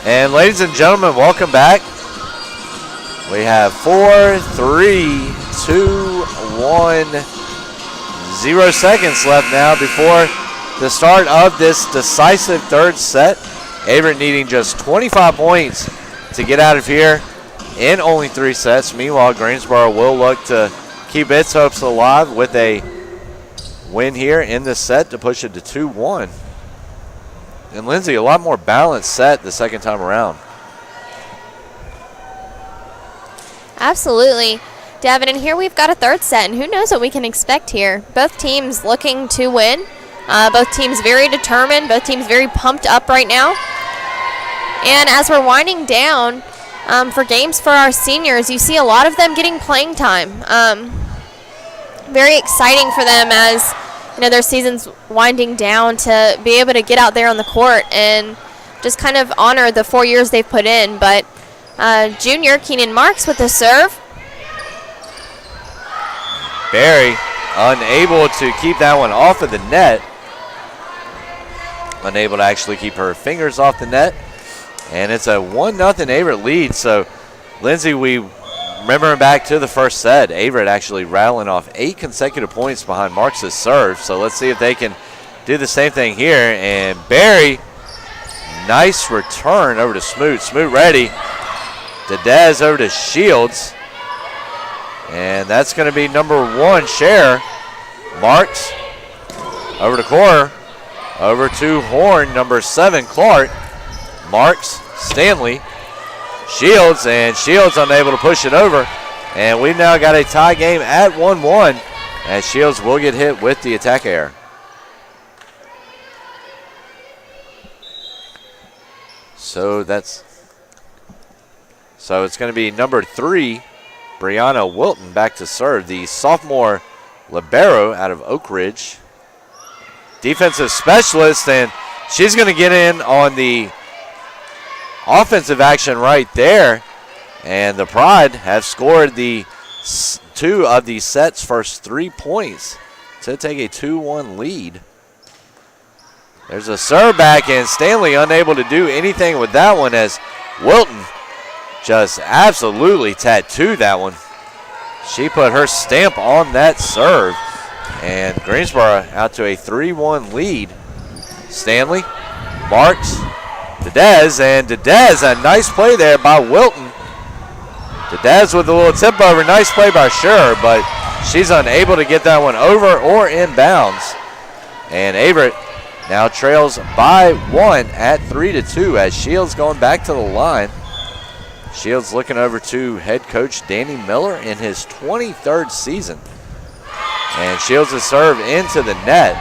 And ladies and gentlemen, welcome back. We have 4, 3, 2, 1, 0 seconds left now before the start of this decisive third set. Averett needing just 25 points to get out of here in only 3 sets. Meanwhile, Greensboro will look to keep its hopes alive with a win here in this set to push it to 2-1. And Lindsay, a lot more balanced set the second time around. Absolutely. Devin, and here we've got a third set, and who knows what we can expect here. Both teams looking to win. Both teams very determined. Both teams very pumped up right now. And as we're winding down for games for our seniors, you see a lot of them getting playing time. Very exciting for them as their season's winding down to be able to get out there on the court and just kind of honor the 4 years they've put in. But junior Keenan Marks with the serve. Barry unable to keep that one off of the net. Unable to actually keep her fingers off the net. And it's a 1-0 Averett lead. So, Lindsay, we remembering back to the first set, Averett actually rattling off 8 consecutive points behind Marks' serve. So let's see if they can do the same thing here. And Barry, nice return over to Smoot. Smoot ready. Dedez over to Shields. And that's going to be number 1, Cher. Marks over to Core. Over to Horn, number 7, Clark. Marks, Stanley. Shields, and Shields unable to push it over. And we've now got a tie game at 1-1 as Shields will get hit with the attack error. So it's going to be number 3, Brianna Wilton back to serve, the sophomore libero out of Oak Ridge. defensive specialist, and she's going to get in on the offensive action right there. And the Pride have scored the 2 of the set's first 3 points to take a 2-1 lead. There's a serve back, and Stanley unable to do anything with that one as Wilton just absolutely tattooed that one. She put her stamp on that serve, and Greensboro out to a 3-1 lead. Stanley, Marks, Dedez, and Dedez, a nice play there by Wilton. Dedez with a little tip over, nice play by Scher, but she's unable to get that one over or inbounds. And Averett now trails by 1 at 3-2 as Shields going back to the line. Shields looking over to head coach Danny Miller in his 23rd season. And Shields is served into the net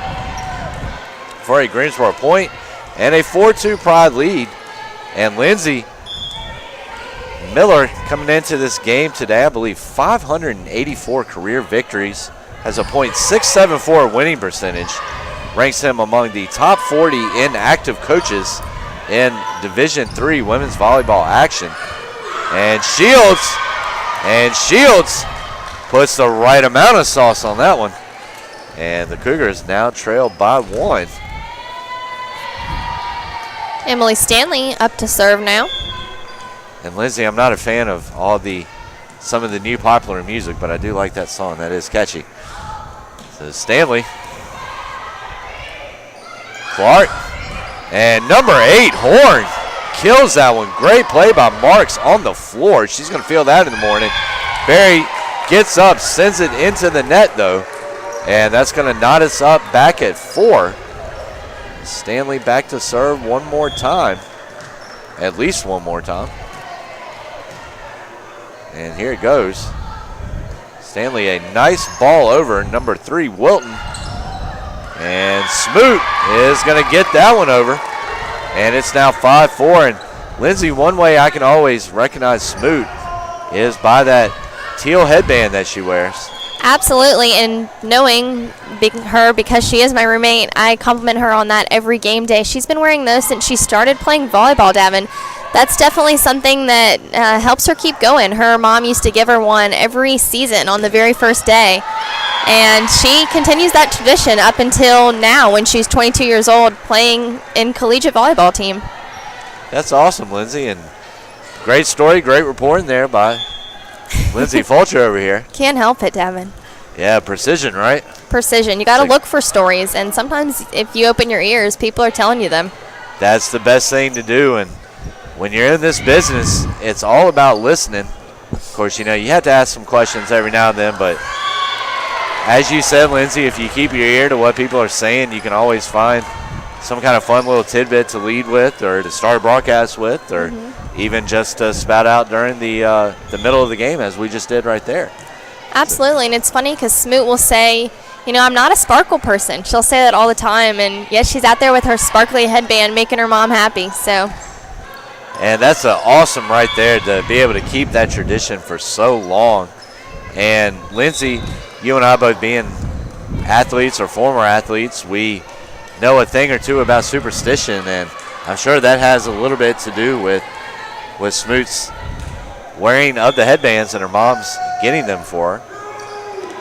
for a Greensboro point and a 4-2 Pride lead. And Lindsay Miller coming into this game today, I believe 584 career victories, has a .674 winning percentage, ranks him among the top 40 inactive coaches in Division III women's volleyball action. And Shields puts the right amount of sauce on that one. And the Cougars now trail by 1. Emily Stanley up to serve now. And Lindsay, I'm not a fan of some of the new popular music, but I do like that song. That is catchy. So Stanley, Clark, and number 8, Horn, kills that one. Great play by Marks on the floor. She's going to feel that in the morning. Barry gets up, sends it into the net, though, and that's going to knot us up back at 4. Stanley back to serve one more time, at least one more time. And here it goes. Stanley, a nice ball over number 3, Wilton. And Smoot is going to get that one over. And it's now 5-4. And Lindsay, one way I can always recognize Smoot is by that teal headband that she wears. Absolutely, and knowing her because she is my roommate, I compliment her on that every game day. She's been wearing those since she started playing volleyball, Davin. That's definitely something that helps her keep going. Her mom used to give her one every season on the very first day, and she continues that tradition up until now when she's 22 years old playing in collegiate volleyball team. That's awesome, Lindsay, and great story, great reporting there by Lindsay Fulcher over here. Can't help it, Davin. Yeah, precision, right? Precision. You got to look for stories, and sometimes if you open your ears, people are telling you them. That's the best thing to do, and when you're in this business, it's all about listening. Of course, you have to ask some questions every now and then, but as you said, Lindsay, if you keep your ear to what people are saying, you can always find some kind of fun little tidbit to lead with or to start a broadcast with or even just to spout out during the middle of the game as we just did right there. Absolutely, and it's funny because Smoot will say, I'm not a sparkle person. She'll say that all the time, and yes, she's out there with her sparkly headband making her mom happy. So. And that's awesome right there to be able to keep that tradition for so long. And Lindsay, you and I both being athletes or former athletes, we know a thing or two about superstition, and I'm sure that has a little bit to do with Smoot's wearing of the headbands and her mom's getting them for her.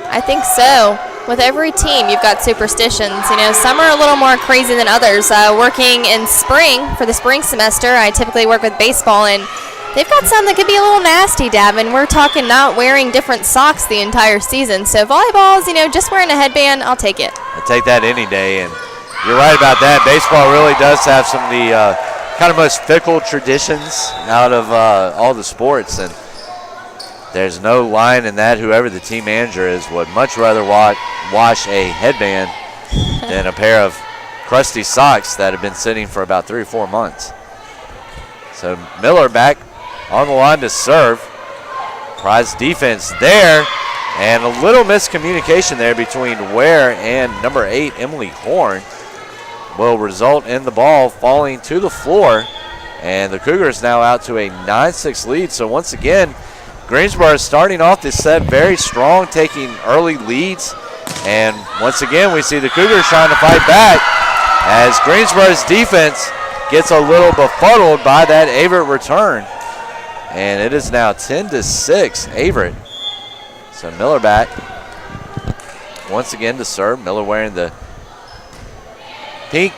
I think so. With every team, you've got superstitions. Some are a little more crazy than others. Working in spring, for the spring semester, I typically work with baseball, and they've got some that could be a little nasty, Davin. We're talking not wearing different socks the entire season. So volleyballs, just wearing a headband, I'll take it. I take that any day, and you're right about that. Baseball really does have some of the kind of most fickle traditions out of all the sports, and there's no line in that. Whoever the team manager is would much rather wash a headband than a pair of crusty socks that have been sitting for about 3 or 4 months. So Miller back on the line to serve. Prize defense there, and a little miscommunication there between Ware and number 8, Emily Horn, will result in the ball falling to the floor, and the Cougars now out to a 9-6 lead. So once again, Greensboro is starting off this set very strong, taking early leads And once again, we see the Cougars trying to fight back as Greensboro's defense gets a little befuddled by that Averett return. And it is now 10-6, Averett. So Miller back. Once again to serve. Miller wearing the pink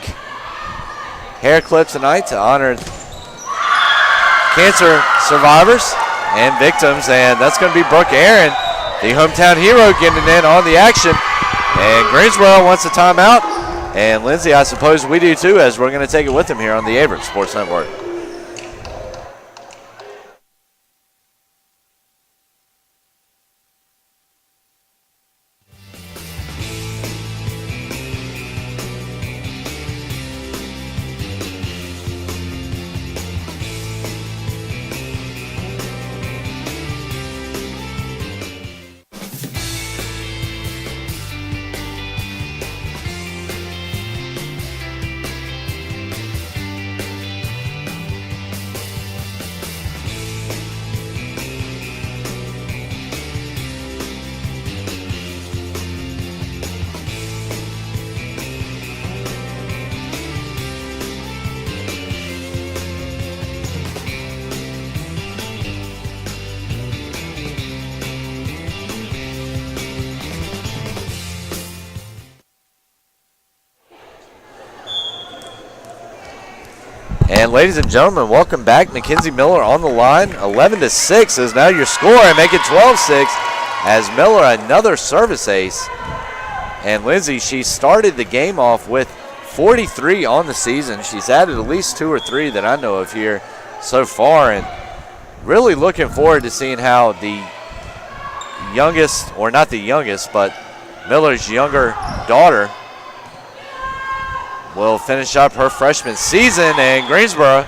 hair clip tonight to honor cancer survivors and victims. And that's going to be Brooke Aaron, the hometown hero, getting in on the action. And Greensboro wants a timeout. And Lindsay, I suppose we do too, as we're going to take it with him here on the Averett Sports Network. And ladies and gentlemen, welcome back. Mackenzie Miller on the line. 11-6 is now your score, and make it 12-6 as Miller another service ace. And Lindsay, she started the game off with 43 on the season. She's added at least 2 or 3 that I know of here so far, and really looking forward to seeing how the youngest, or not the youngest, but Miller's younger daughter will finish up her freshman season, and Greensboro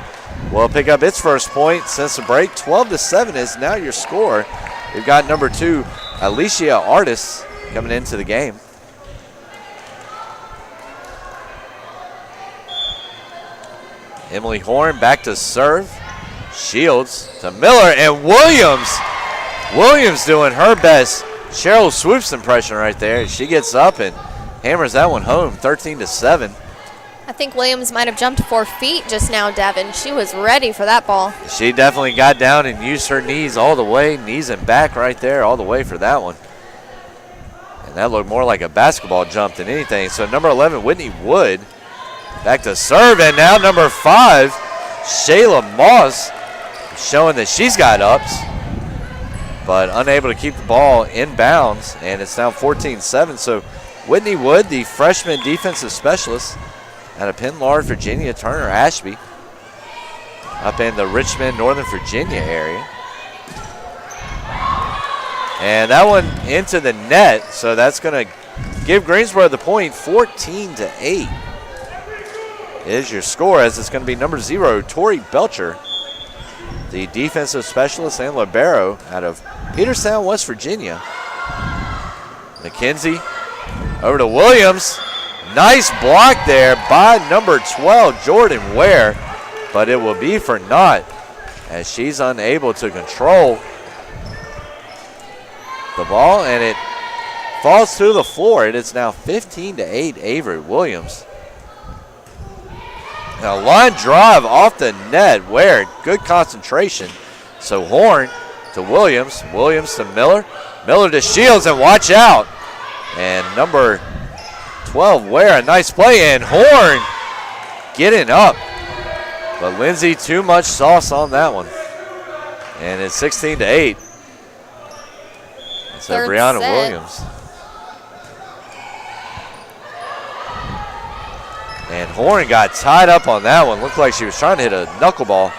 will pick up its first point since the break. 12-7 is now your score. We've got number 2, Alicia Artis, coming into the game. Emily Horn back to serve. Shields to Miller, and Williams. Williams doing her best Cheryl Swoops impression right there. She gets up and hammers that one home, 13-7. I think Williams might have jumped 4 feet just now, Devin. She was ready for that ball. She definitely got down and used her knees all the way, knees and back right there all the way for that one. And that looked more like a basketball jump than anything. So number 11, Whitney Wood, back to serve. And now number 5, Shayla Moss, showing that she's got ups, but unable to keep the ball in bounds. And it's now 14-7. So Whitney Wood, the freshman defensive specialist out of Penn-Lard, Virginia, Turner Ashby, up in the Richmond, Northern Virginia area. And that one into the net, so that's going to give Greensboro the point. 14-8 is your score, as it's going to be number 0, Tori Belcher, the defensive specialist and libero out of Peterstown, West Virginia. McKenzie over to Williams. Nice block there by number 12, Jordan Ware, but it will be for naught as she's unable to control the ball, and it falls to the floor. It is now 15-8, Averett Williams. Now line drive off the net, Ware, good concentration. So Horn to Williams, Williams to Miller, Miller to Shields, and watch out. And number 12, Ware, a nice play, and Horn getting up. But Lindsay, too much sauce on that one. And it's 16-8. So Brianna Williams. And Horn got tied up on that one. Looked like she was trying to hit a knuckleball.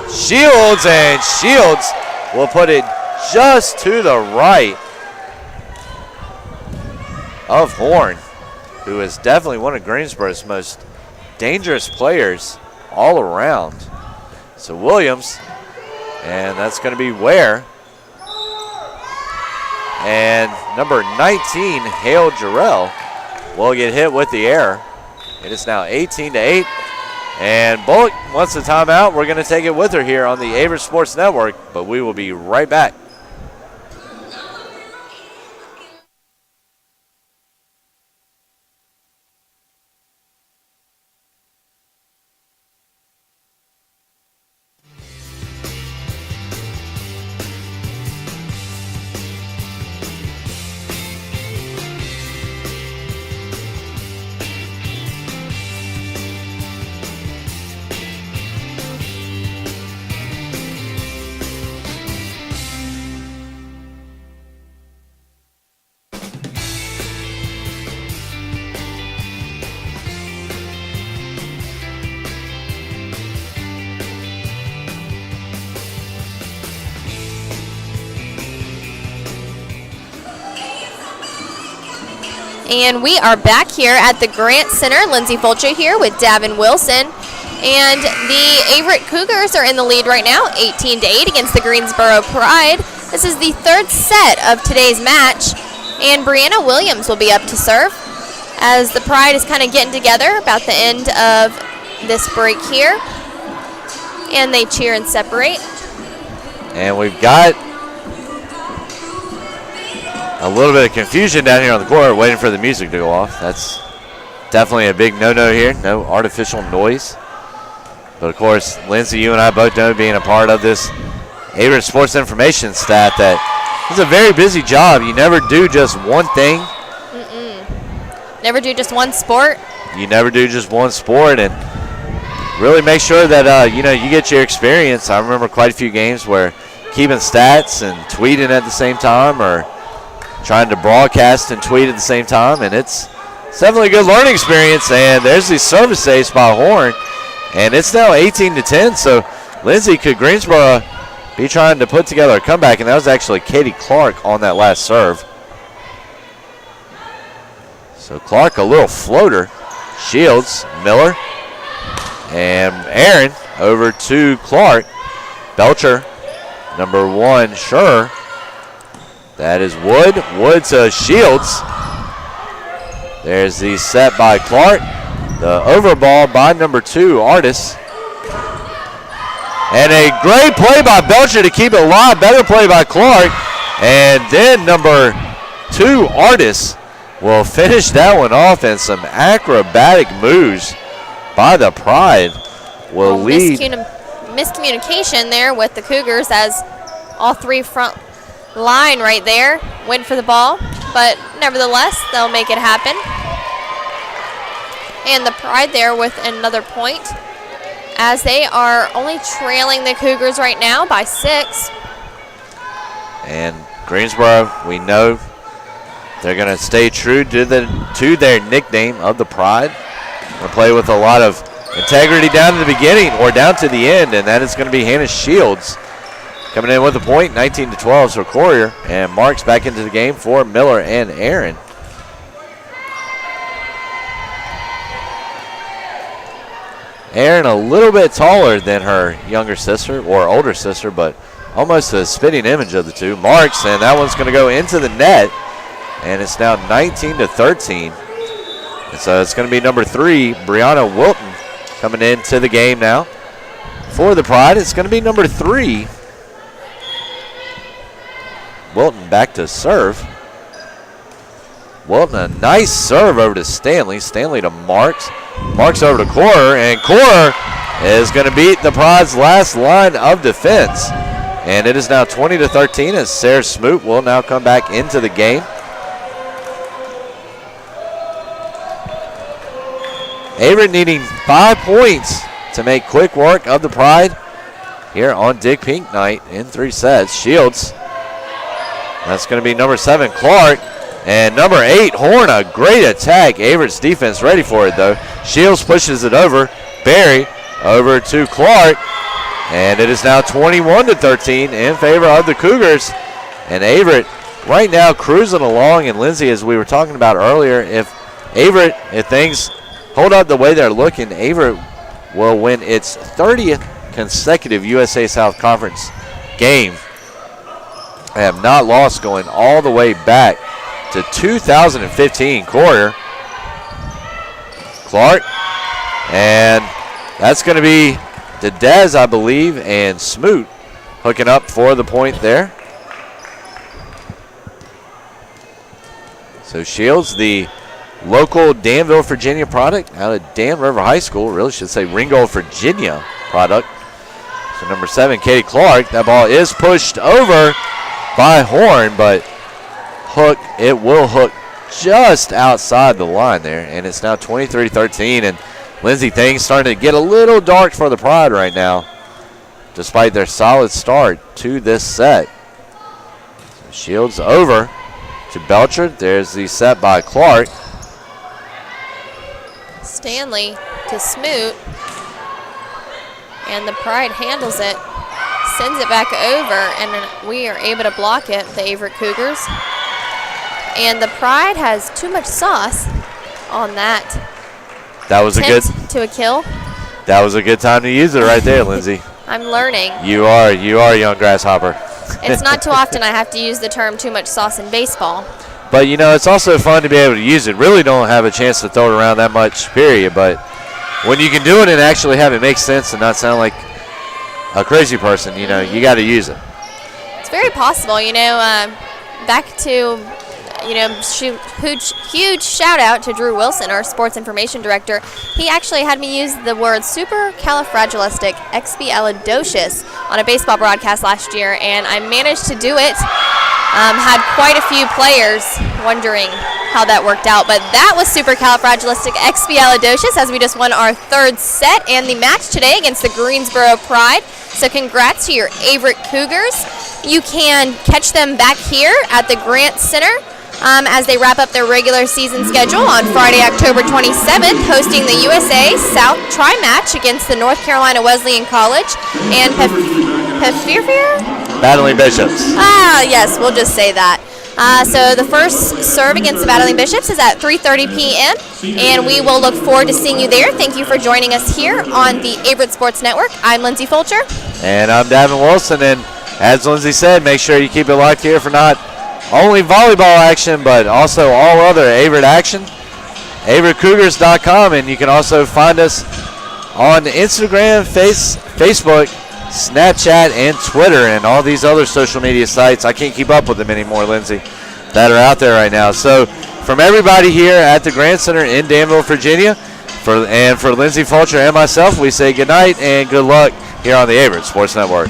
Shields, and Shields will put it just to the right of Horn, who is definitely one of Greensboro's most dangerous players all around. So Williams, and that's going to be Ware. And number 19, Hale Jarrell, will get hit with the error. It is now 18-8. And Bullock wants a timeout. We're going to take it with her here on the Averett Sports Network, but we will be right back. And we are back here at the Grant Center. Lindsay Fulcher here with Davin Wilson. And the Averett Cougars are in the lead right now, 18-8 against the Greensboro Pride. This is the third set of today's match. And Brianna Williams will be up to serve as the Pride is kind of getting together about the end of this break here. And they cheer and separate. And we've got a little bit of confusion down here on the court, waiting for the music to go off. That's definitely a big no-no here. No artificial noise. But, of course, Lindsay, you and I both know, being a part of this Averett Sports Information staff, that it's a very busy job. You never do just one thing. Never do just one sport. You never do just one sport, and really make sure that, you get your experience. I remember quite a few games where keeping stats and tweeting at the same time, or trying to broadcast and tweet at the same time, and it's definitely a good learning experience. And there's the service ace by Horn, and it's now 18-10. So Lindsay, could Greensboro be trying to put together a comeback? And that was actually Katie Clark on that last serve. So Clark, a little floater. Shields, Miller, and Aaron over to Clark. Belcher, number 1, Sure. That is Wood. Wood to Shields. There's the set by Clark. The overball by number 2, Artis. And a great play by Belcher to keep it alive. Better play by Clark. And then number 2, Artis, will finish that one off, and some acrobatic moves by the Pride will lead. Miscommunication there with the Cougars, as all three front line right there went for the ball, but nevertheless they'll make it happen. And the Pride there with another point, as they are only trailing the Cougars right now by 6. And Greensboro, we know they're going to stay true to their nickname of the Pride. Going to play with a lot of integrity down to the beginning, or down to the end, and that is going to be Hannah Shields coming in with a point, 19-12. So Courier and Marks back into the game for Miller and Aaron. Aaron a little bit taller than her younger sister, or older sister, but almost a spitting image of the two. Marks, and that one's going to go into the net, and it's now 19-13. And so it's going to be number 3, Brianna Wilton, coming into the game now for the Pride. It's going to be number 3, Wilton, back to serve. Wilton, a nice serve over to Stanley. Stanley to Marks. Marks over to Corer, and Corer is going to beat the Pride's last line of defense. And it is now 20-13 as Sarah Smoot will now come back into the game. Averett needing 5 points to make quick work of the Pride here on Dick Pink night in 3 sets. Shields. That's going to be number 7, Clark. And number 8, Horn, a great attack. Averett's defense ready for it, though. Shields pushes it over. Barry over to Clark. And it is now 21-13 in favor of the Cougars. And Averett right now cruising along. And Lindsay, as we were talking about earlier, if things hold up the way they're looking, Averett will win its 30th consecutive USA South Conference game. I have not lost going all the way back to 2015. Courier, Clark, and that's going to be Dedez, I believe, and Smoot hooking up for the point there. So Shields, the local Danville, Virginia product out of Dan River High School, really should say Ringgold, Virginia product. So number 7, Katie Clark, that ball is pushed over by Horn, but it will hook just outside the line there, and it's now 23-13. And Lindsay, things starting to get a little dark for the Pride right now, despite their solid start to this set. So Shields over to Belcher. There's the set by Clark. Stanley to Smoot, and the Pride handles it, sends it back over, and we are able to block it, the Averett Cougars. And the Pride has too much sauce on that. That was to a kill. That was a good time to use it right there, Lindsay. I'm learning. You are a young grasshopper. It's not too often I have to use the term too much sauce in baseball. But, it's also fun to be able to use it. Really don't have a chance to throw it around that much, period. But when you can do it and actually have it make sense and not sound like a crazy person, you got to use it. It's very possible, back to, huge shout out to Drew Wilson, our sports information director. He actually had me use the word supercalifragilisticexpialidocious on a baseball broadcast last year, and I managed to do it. Had quite a few players wondering how that worked out, but that was supercalifragilisticexpialidocious as we just won our third set and the match today against the Greensboro Pride. So congrats to your Averett Cougars. You can catch them back here at the Grant Center as they wrap up their regular season schedule on Friday, October 27th, hosting the USA South Tri-Match against the North Carolina Wesleyan College and Battling Bishops. Yes, we'll just say that. So the first serve against the Battling Bishops is at 3:30 p.m., and we will look forward to seeing you there. Thank you for joining us here on the Averett Sports Network. I'm Lindsay Fulcher. And I'm Davin Wilson, and as Lindsay said, make sure you keep it locked here for not only volleyball action, but also all other Averett action. AverettCougars.com, and you can also find us on Instagram, Facebook, Snapchat, and Twitter, and all these other social media sites. I can't keep up with them anymore, Lindsay, that are out there right now. So from everybody here at the Grant Center in Danville, Virginia, for Lindsay Fulcher and myself, we say good night and good luck here on the Averett Sports Network.